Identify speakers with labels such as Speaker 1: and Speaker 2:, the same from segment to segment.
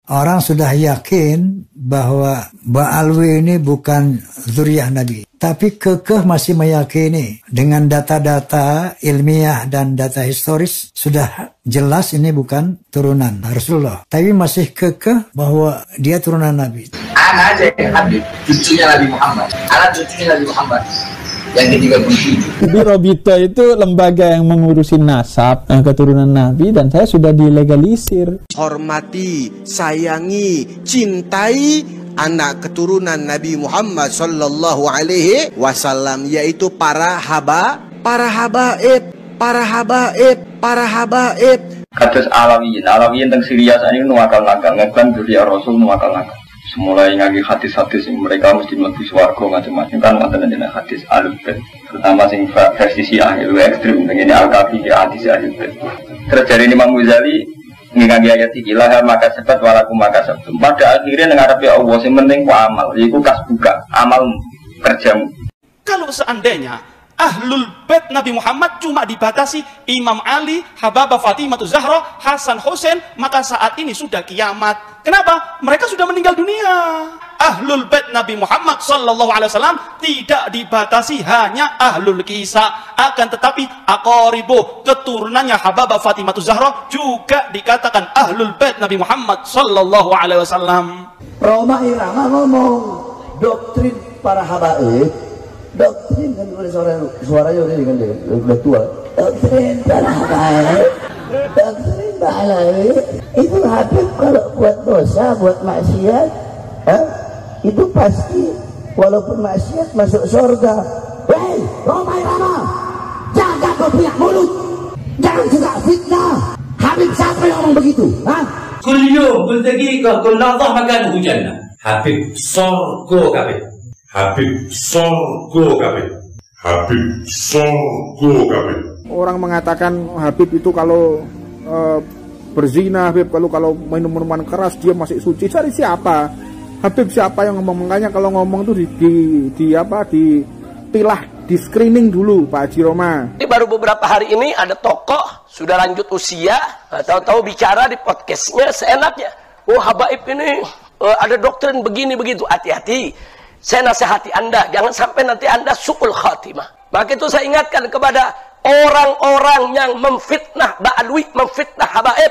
Speaker 1: Orang sudah yakin bahwa Ba'alwi ini bukan zuriyah Nabi. Tapi kekeh masih meyakini dengan data-data ilmiah dan data historis sudah jelas ini bukan turunan Rasulullah. Tapi masih kekeh bahwa dia turunan Nabi.
Speaker 2: Anak aja Habib, cucunya Nabi Muhammad. Anak cucunya Nabi Muhammad. Yang ke-37.
Speaker 3: Jadi Robito itu lembaga yang mengurusi nasab keturunan Nabi, dan saya sudah dilegalisir.
Speaker 4: Hormati, sayangi, cintai anak keturunan Nabi Muhammad sallallahu alaihi wasallam, yaitu para habaib.
Speaker 5: Kados alawiyin teng Syria saiki nuwakal langgang ngeklan duriya Rasul nuwakal langgang. Semulai ngaji hadis-hadis yang mereka mesti mlebu swarga macam-macam kan wonten jeneng hadis Al-Bait. Terutama sing versi Syiah luwih ekstrem ngene al-kafi hadis Al-Bait. Terus dari Imam Ghazali ngaji ayat iki lah maka sebat walakum maka sabtum. Pada akhirnya nang ngarepe Allah sing penting ku amal, yaiku kasbuka, amal kerjamu.
Speaker 6: Kalau seandainya Ahlul Bait Nabi Muhammad cuma dibatasi Imam Ali, Hababah Fatimah Zahra, Hasan Hussein, maka saat ini sudah kiamat. Kenapa? Mereka sudah meninggal dunia. Ahlul Bait Nabi Muhammad sallallahu alaihi wasallam tidak dibatasi hanya ahlul kisah, akan tetapi aqaribu, keturunannya Hababah Fatimah Zahra juga dikatakan Ahlul Bait Nabi Muhammad sallallahu alaihi wasallam.
Speaker 7: Roma Irama ngomong doktrin para habaib, doktrin kan oleh suaranya udah kan dia udah tua. Doktrin para habaib, doktrin ba'alawi itu Habib kalau buat dosa, buat maksiat, itu pasti walaupun maksiat masuk surga. Hei, Roma Irama, jaga kau punya mulut, jangan juga fitnah. Habib siapa yang ngomong begitu?
Speaker 8: Kuliyo berdagiqah kullallah makan hujanna. Habib sorgo kabeh.
Speaker 9: Orang mengatakan Habib itu kalau berzina, Habib kalau minum minuman keras dia masih suci. Cari siapa? Habib siapa yang ngomong? Makanya kalau ngomong tuh dipilah, di screening dulu Pak Haji Roma.
Speaker 10: Ini baru beberapa hari ini ada tokoh sudah lanjut usia, tahu-tahu bicara di podcastnya seenaknya. Oh habaib ini ada doktrin begini begitu. Hati-hati. Saya nasihati Anda, jangan sampai nanti Anda su'ul khatimah. Maka itu saya ingatkan kepada orang-orang yang memfitnah Ba'alwi, memfitnah habaib.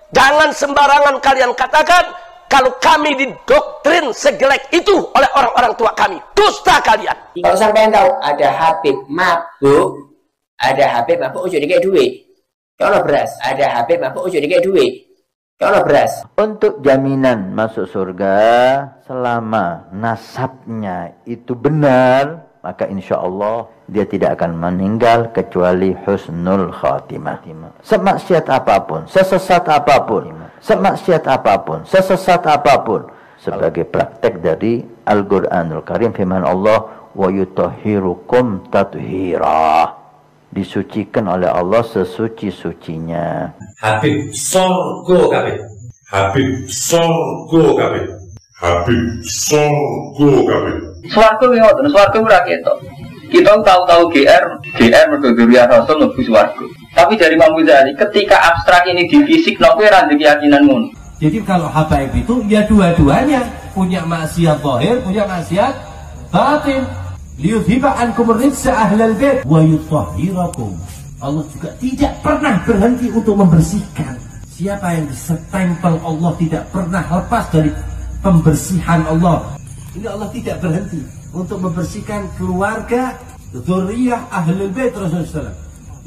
Speaker 10: Jangan sembarangan kalian katakan kalau kami didoktrin sejelek itu oleh orang-orang tua kami. Dusta kalian.
Speaker 11: Kalau sampai tahu ada Habib mabuk, ujung kayak duit. Kalau beras, ada Habib mabuk ujung kayak duit. Kalau beras.
Speaker 12: Untuk jaminan masuk surga selama nasabnya itu benar, maka insya Allah dia tidak akan meninggal kecuali husnul khatimah. Semaksiat apapun, sesesat apapun, sebagai praktek dari Al-Quranul Karim firman Allah, wa yutahhirukum tathira, disucikan oleh Allah sesuci-sucinya.
Speaker 8: Habib sorgo kabeh.
Speaker 5: Swarga ki ngoten, swarga ora ketok. Kita tahu-tahu GR mergo duriya Rasul mlebu swarga. Tapi dari Imam Ghazali ketika abstrak ini di fisik kowe ora ndek keyakinan ngono.
Speaker 13: Jadi kalau habaib itu ya dua-duanya, punya maksiat zahir, punya maksiat batin. Liyudhiba ankum rijsa ahlal bait wa yutahhirakum. Allah juga tidak pernah berhenti untuk membersihkan. Siapa yang setempel Allah tidak pernah lepas dari pembersihan Allah. Ini Allah tidak berhenti untuk membersihkan keluarga, dzurriyyah ahlul bait Rasulullah.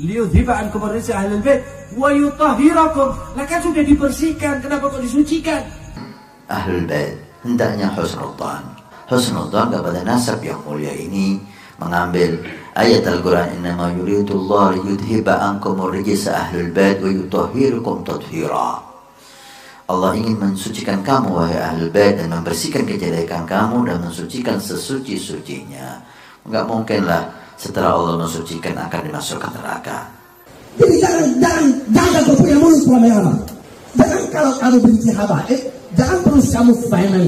Speaker 13: Liyudhiba ankum rijsa ahlal bait wa yutahhirakum. Lah kan sudah dibersihkan, kenapa kok disucikan?
Speaker 12: Ahlul bait hendaknya husnudzan. Husnudzan kepada nasab yang mulia ini mengambil ayat Al-Quran, innama yuridullah liyudhiba ankumur rijsa ahlul bait wa yutahhirukum tathira. Allah ingin mensucikan kamu wahai ahlul bait dan membersihkan kejelekan kamu dan mensucikan sesuci-sucinya. Enggak mungkinlah setelah Allah mensucikan akan dimasukkan neraka.
Speaker 7: Jadi jangan berpunya mulut lama-lama. Jangan kalau kamu benci habaib, jangan terus kamu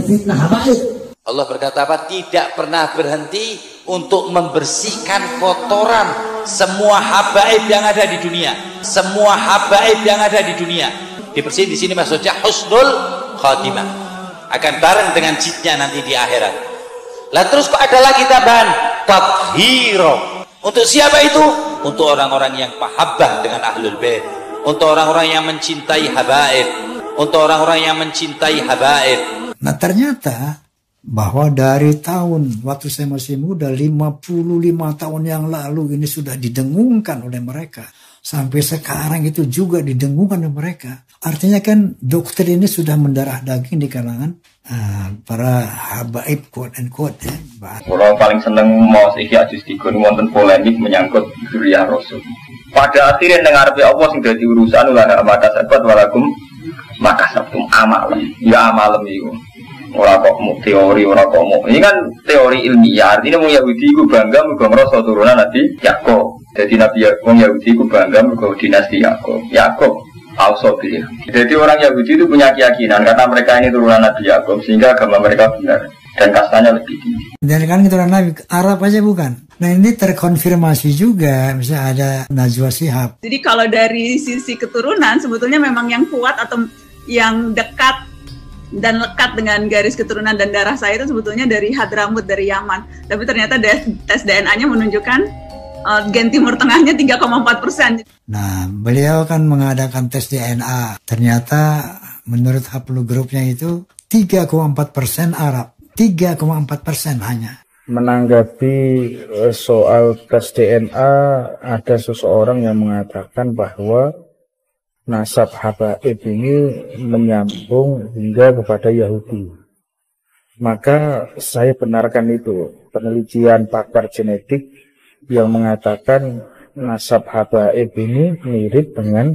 Speaker 7: fitnah habaib.
Speaker 14: Allah berkata apa? Tidak pernah berhenti untuk membersihkan kotoran semua habaib yang ada di dunia. Semua habaib yang ada di dunia dibersihin. Di sini maksudnya husnul khatimah, akan bareng dengan jinnya nanti di akhirat. Lah terus kok ada lagi tambahan tathhiro. Untuk siapa itu? Untuk orang-orang yang mahabbah dengan ahlul bait, untuk orang-orang yang mencintai habaib, untuk orang-orang yang mencintai habaib.
Speaker 1: Nah ternyata bahwa dari tahun waktu saya masih muda 55 tahun yang lalu ini sudah didengungkan oleh mereka. Sampai sekarang itu juga didengungkan oleh mereka. Artinya kan doktrin ini sudah mendarah daging di kalangan para habaib, quote and quote ya.
Speaker 5: Orang paling seneng mau Ihya Juz 3 wonten polemik menyangkut dzurriyyah Rasul. Pada akhirnya dengar Allah sing dadi urusan ulana maka sabat walakum maka sabtum amalam. Ya amalam itu. Ora kok mau teori, ora kok mau. Ini kan teori ilmiah. Artinya wong Yahudi iku bangga mergo ngrasa turunan Nabi Yakub. Jadi Nabi wong Yahudi iku bangga mergo dinasti Yakub. Yakub Al-Sobir. Jadi orang Yahudi itu punya keyakinan karena mereka ini turunan Nabi Yakub sehingga agama mereka benar dan kastanya lebih tinggi.
Speaker 1: Dan kan keturunan Nabi Arab aja bukan. Nah ini terkonfirmasi juga, misalnya ada Najwa Shihab.
Speaker 15: Jadi kalau dari sisi keturunan sebetulnya memang yang kuat atau yang dekat dan lekat dengan garis keturunan dan darah saya itu sebetulnya dari Hadramut, dari Yaman. Tapi ternyata tes DNA-nya menunjukkan gen Timur Tengahnya 3,4%. Nah, beliau kan mengadakan tes DNA. Ternyata menurut haplogrupnya itu 3,4% Arab. 3,4% hanya.
Speaker 9: Menanggapi soal tes DNA, ada seseorang yang mengatakan bahwa nasab habaib ini menyambung hingga kepada Yahudi. Maka saya benarkan itu. Penelitian pakar genetik yang mengatakan nasab habaib ini mirip dengan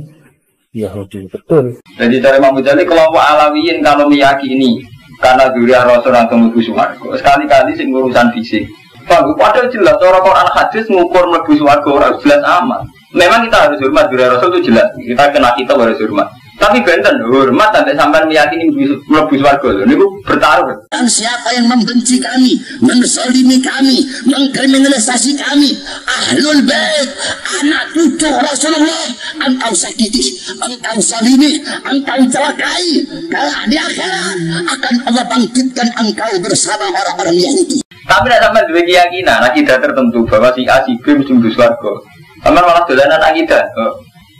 Speaker 9: Yahudi. Betul.
Speaker 5: Jadi dari Imam Ghazali kelompok Alawiyin kalau meyakini karena dzurriyyah Rasul atau mlebu swarga sekali-kali sing urusan fisik. Padahal jelas orang Quran hadis ngukur mlebu swarga ora jelas amat. Memang kita harus hormat dzurriyyah Rasul itu jelas. Kita harus hormat. Tapi benten hormat sampai sampai meyakini mlebu swarga niku bertaruh.
Speaker 16: Dan siapa yang membenci kami, menzalimi kami, mengkriminalisasi kami, ahlul bait, anak cucu Rasulullah, engkau sakiti, engkau salimi, engkau celakai. Kalau di akhirat akan Allah bangkitkan engkau bersama orang-orang Yahudi.
Speaker 5: Tapi tidak sampai dua keyakinan, akidah tertentu bahwa si A, si B mesti mlebu swarga. Sampai malah dolanan akidah.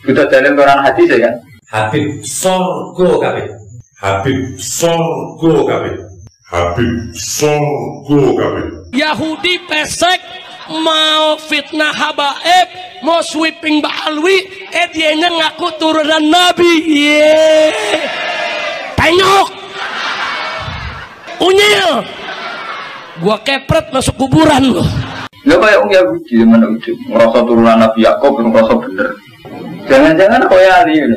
Speaker 5: Sudah dalam Quran hadis ya kan?
Speaker 8: Habib sorgo kabeh. Habib sorgo kabeh. Habib sorgo kabeh.
Speaker 10: Yahudi pesek mau fitnah habaib, mau sweeping Ba'alwi, dianya ngaku turunan Nabi. Tengok, unyil, gua kepret masuk kuburan loh.
Speaker 5: Lo kayak orang Yahudi mana itu merasa turunan Nabi Yakub, merasa bener. Jangan-jangan khoyali kan?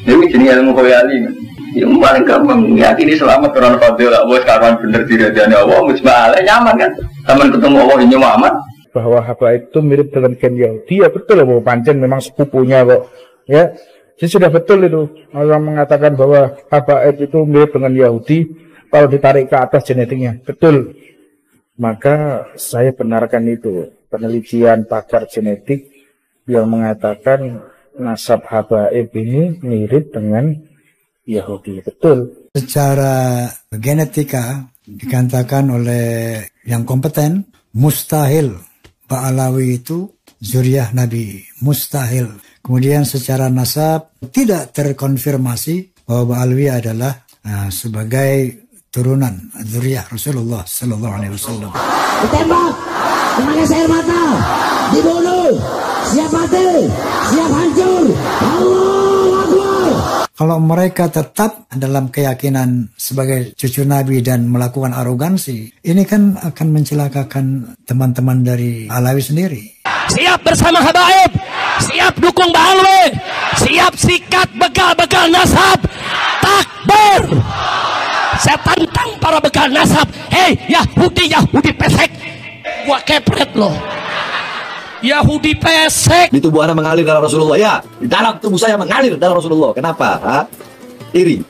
Speaker 5: Dewi jenis ilmu khoyali kan? Yang paling gampang yakini selamat karena fadil lah. Bos karuan bener diradani Allah, mujmalah nyaman kan? Taman ketemu Allah ini aman.
Speaker 9: Bahwa habaib itu mirip dengan gen Yahudi, ya betul bahwa pancen memang sepupunya kok. Ya, jadi sudah betul itu. Orang mengatakan bahwa habaib itu mirip dengan Yahudi kalau ditarik ke atas genetiknya, betul. Maka saya benarkan itu. Penelitian pakar genetik yang mengatakan nasab habaib ini mirip dengan Yahudi, betul.
Speaker 1: Secara genetika dikatakan oleh yang kompeten, mustahil Ba'alawi itu dzurriyyah Nabi, mustahil. Kemudian secara nasab tidak terkonfirmasi bahwa Ba'alawi adalah sebagai turunan dzurriyyah Rasulullah sallallahu alaihi wasallam.
Speaker 16: Ditembak, memanas air mata, dibunuh, siap mati, siap hancur. Allahu Akbar.
Speaker 1: Kalau mereka tetap dalam keyakinan sebagai cucu Nabi dan melakukan arogansi, ini kan akan mencelakakan teman-teman dari Alawi sendiri.
Speaker 10: Siap bersama habaib, siap dukung Ba'alwi, siap sikat bekal-bekal nasab. Takbir. Saya tantang para bekal nasab. Hei Yahudi pesek, gua kepret loh. Yahudi pesek.
Speaker 17: Di tubuh Anda mengalir darah Rasulullah, ya. Di dalam tubuh saya mengalir darah Rasulullah. Kenapa? Ha? Iri.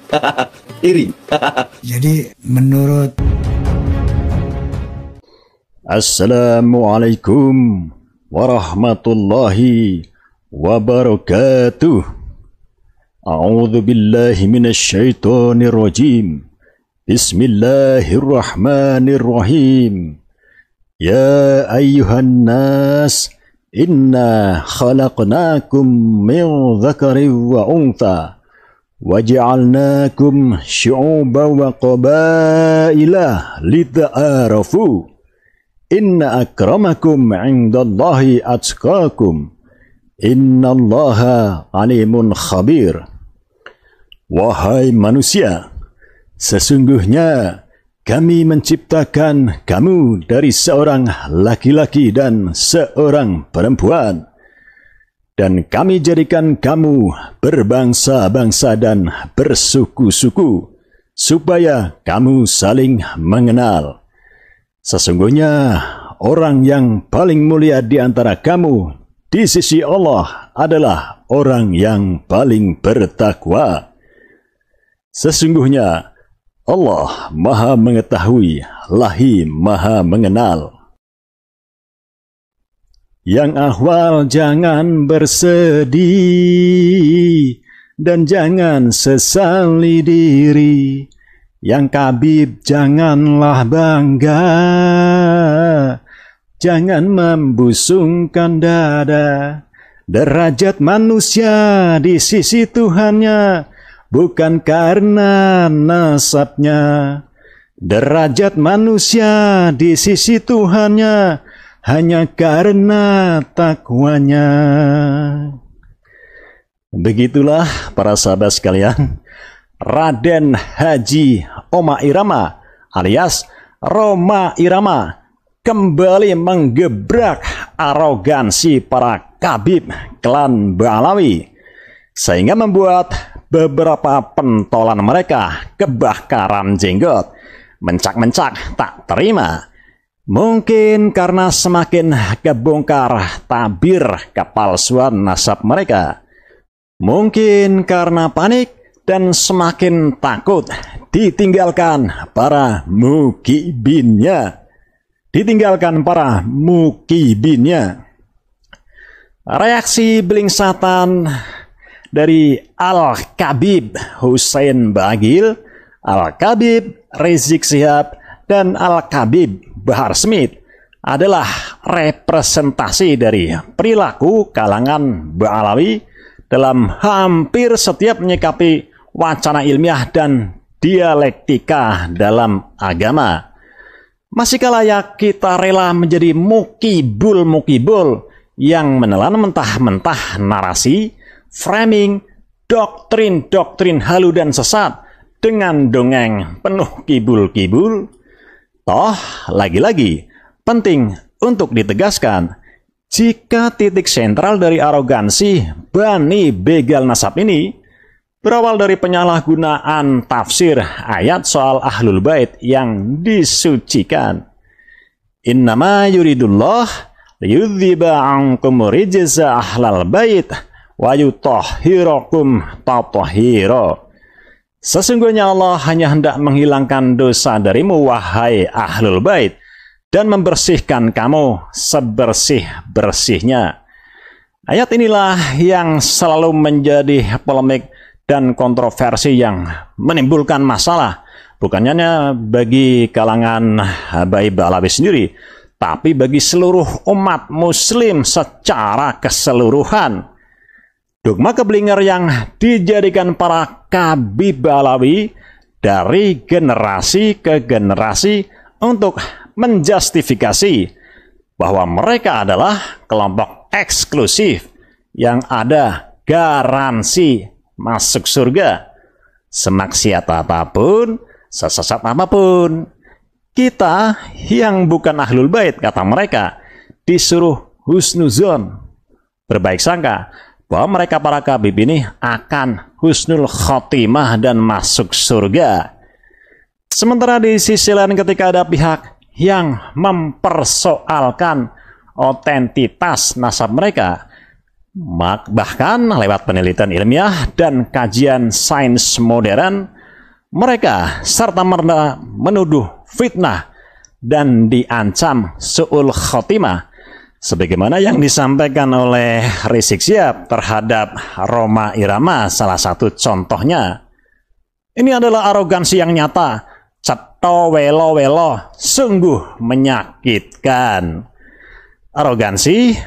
Speaker 17: Iri.
Speaker 1: Jadi menurut
Speaker 18: Assalamualaikum warahmatullahi wabarakatuh. A'udzu billahi minasyaitonir rajim. Bismillahirrahmanirrahim. Ya ayyuhan nas, inna khalaqnakum min dzakarin wa untha waja'alnakum syu'uban wa qabaila lita'arafu. Inna akramakum 'indallahi atqakum. Innallaha alimun khabir. Wahai manusia, sesungguhnya kami menciptakan kamu dari seorang laki-laki dan seorang perempuan, dan kami jadikan kamu berbangsa-bangsa dan bersuku-suku, supaya kamu saling mengenal. Sesungguhnya orang yang paling mulia di antara kamu di sisi Allah adalah orang yang paling bertakwa. Sesungguhnya Allah Maha Mengetahui, lagi Maha Mengenal. Yang ahwal jangan bersedih dan jangan sesali diri. Yang kabib janganlah bangga, jangan membusungkan dada. Derajat manusia di sisi Tuhannya bukan karena nasabnya. Derajat manusia di sisi Tuhannya hanya karena takwanya. Begitulah para sahabat sekalian, Raden Haji Oma Irama alias Roma Irama kembali menggebrak arogansi para kabib klan Ba'alawi, sehingga membuat beberapa pentolan mereka kebakaran jenggot, mencak-mencak tak terima. Mungkin karena semakin kebongkar tabir kepalsuan nasab mereka. Mungkin karena panik dan semakin takut ditinggalkan para mukibinnya. Reaksi belingsatan dari Al-Kabib Hussein Bagil, Al-Kabib Rizik Syihab, dan Al-Kabib Bahar Smith adalah representasi dari perilaku kalangan Ba'alawi dalam hampir setiap menyikapi wacana ilmiah dan dialektika dalam agama. Masihkah layak kita rela menjadi mukibul-mukibul yang menelan mentah-mentah narasi, framing, doktrin-doktrin halu dan sesat dengan dongeng penuh kibul-kibul? Toh, lagi-lagi penting untuk ditegaskan, jika titik sentral dari arogansi Bani Begal Nasab ini berawal dari penyalahgunaan tafsir ayat soal Ahlul Bait yang disucikan. Innama yuridullah liyudhiba ankum rijza ahlal bait wa yutahhirakum tatahhira. Sesungguhnya Allah hanya hendak menghilangkan dosa darimu, wahai Ahlul Bait, dan membersihkan kamu sebersih-bersihnya. Ayat inilah yang selalu menjadi polemik dan kontroversi yang menimbulkan masalah, bukan hanya bagi kalangan habaib Ba'alawi sendiri, tapi bagi seluruh umat muslim secara keseluruhan. Dogma keblinger yang dijadikan para kabib Ba'alawi dari generasi ke generasi untuk menjustifikasi bahwa mereka adalah kelompok eksklusif yang ada garansi masuk surga, semaksiat apapun, sesesat apapun. Kita yang bukan Ahlul Bait, kata mereka, disuruh husnuzon, berbaik sangka bahwa mereka para kabib ini akan husnul khotimah dan masuk surga. Sementara di sisi lain ketika ada pihak yang mempersoalkan otentitas nasab mereka, bahkan lewat penelitian ilmiah dan kajian sains modern, mereka serta-merta menuduh fitnah dan diancam su'ul khotimah sebagaimana yang disampaikan oleh Rizik Syihab terhadap Rhoma Irama, salah satu contohnya. Ini adalah arogansi yang nyata, cetho welo-welo, sungguh menyakitkan. Arogansi,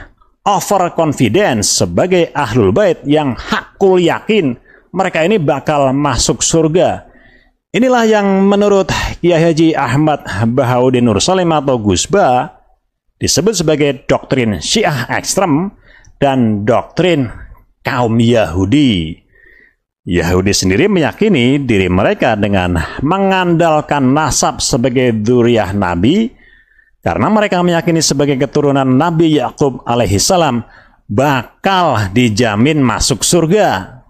Speaker 18: overconfidence sebagai ahlul bait yang hakul yakin mereka ini bakal masuk surga. Inilah yang menurut Kiai Haji Ahmad Bahaudin Nur Salim atau Gus Ba disebut sebagai doktrin Syiah ekstrem dan doktrin kaum Yahudi. Yahudi sendiri meyakini diri mereka dengan mengandalkan nasab sebagai dzurriyyah Nabi karena mereka meyakini sebagai keturunan Nabi Yakub alaihissalam bakal dijamin masuk surga.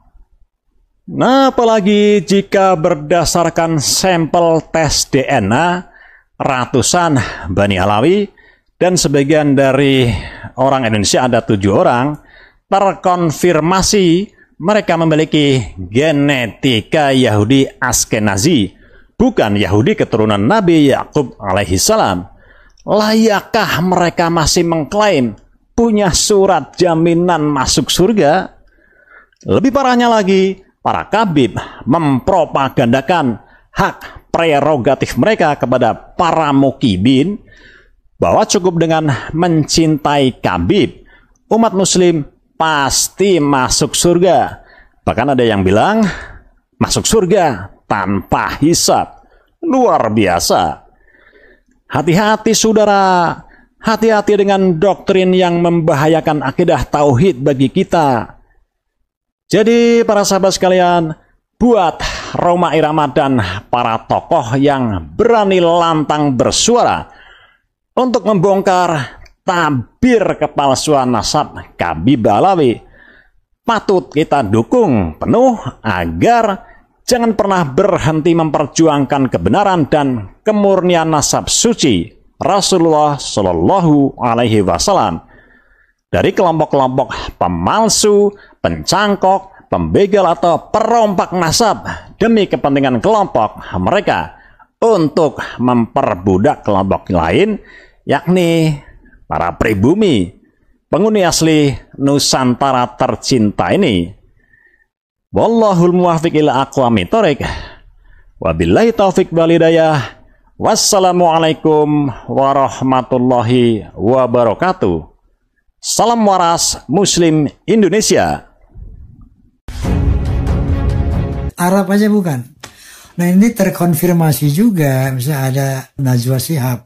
Speaker 18: Nah, apalagi jika berdasarkan sampel tes DNA ratusan Bani Alawi dan sebagian dari orang Indonesia ada 7 orang terkonfirmasi mereka memiliki genetika Yahudi Askenazi, bukan Yahudi keturunan Nabi Yakub alaihissalam. Layakkah mereka masih mengklaim punya surat jaminan masuk surga? Lebih parahnya lagi, para kabib mempropagandakan hak prerogatif mereka kepada para mukibin bahwa cukup dengan mencintai kabib, umat muslim pasti masuk surga. Bahkan ada yang bilang masuk surga tanpa hisab. Luar biasa. Hati-hati saudara, hati-hati dengan doktrin yang membahayakan akidah tauhid bagi kita. Jadi para sahabat sekalian, buat Rhoma Irama dan para tokoh yang berani lantang bersuara untuk membongkar tabir kepalsuan nasab Kabib Alawi, patut kita dukung penuh agar jangan pernah berhenti memperjuangkan kebenaran dan kemurnian nasab suci Rasulullah Shallallahu Alaihi Wasallam dari kelompok-kelompok pemalsu, pencangkok, pembegal atau perompak nasab demi kepentingan kelompok mereka untuk memperbudak kelompok lain, yakni para pribumi, penghuni asli Nusantara tercinta ini. Wallahul muwaffiq ila aqwamit thoriq. Wabillahi taufiq wal hidayah. Wassalamualaikum warahmatullahi wabarakatuh. Salam waras Muslim Indonesia.
Speaker 1: Arab aja bukan. Nah ini terkonfirmasi juga, misalnya ada Najwa Shihab.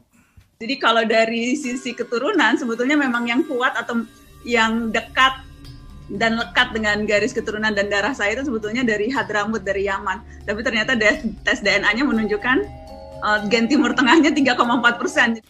Speaker 15: Jadi kalau dari sisi keturunan sebetulnya memang yang kuat atau yang dekat dan lekat dengan garis keturunan dan darah saya itu sebetulnya dari Hadramut, dari Yaman. Tapi ternyata tes DNA-nya menunjukkan gen Timur Tengahnya 3,4%.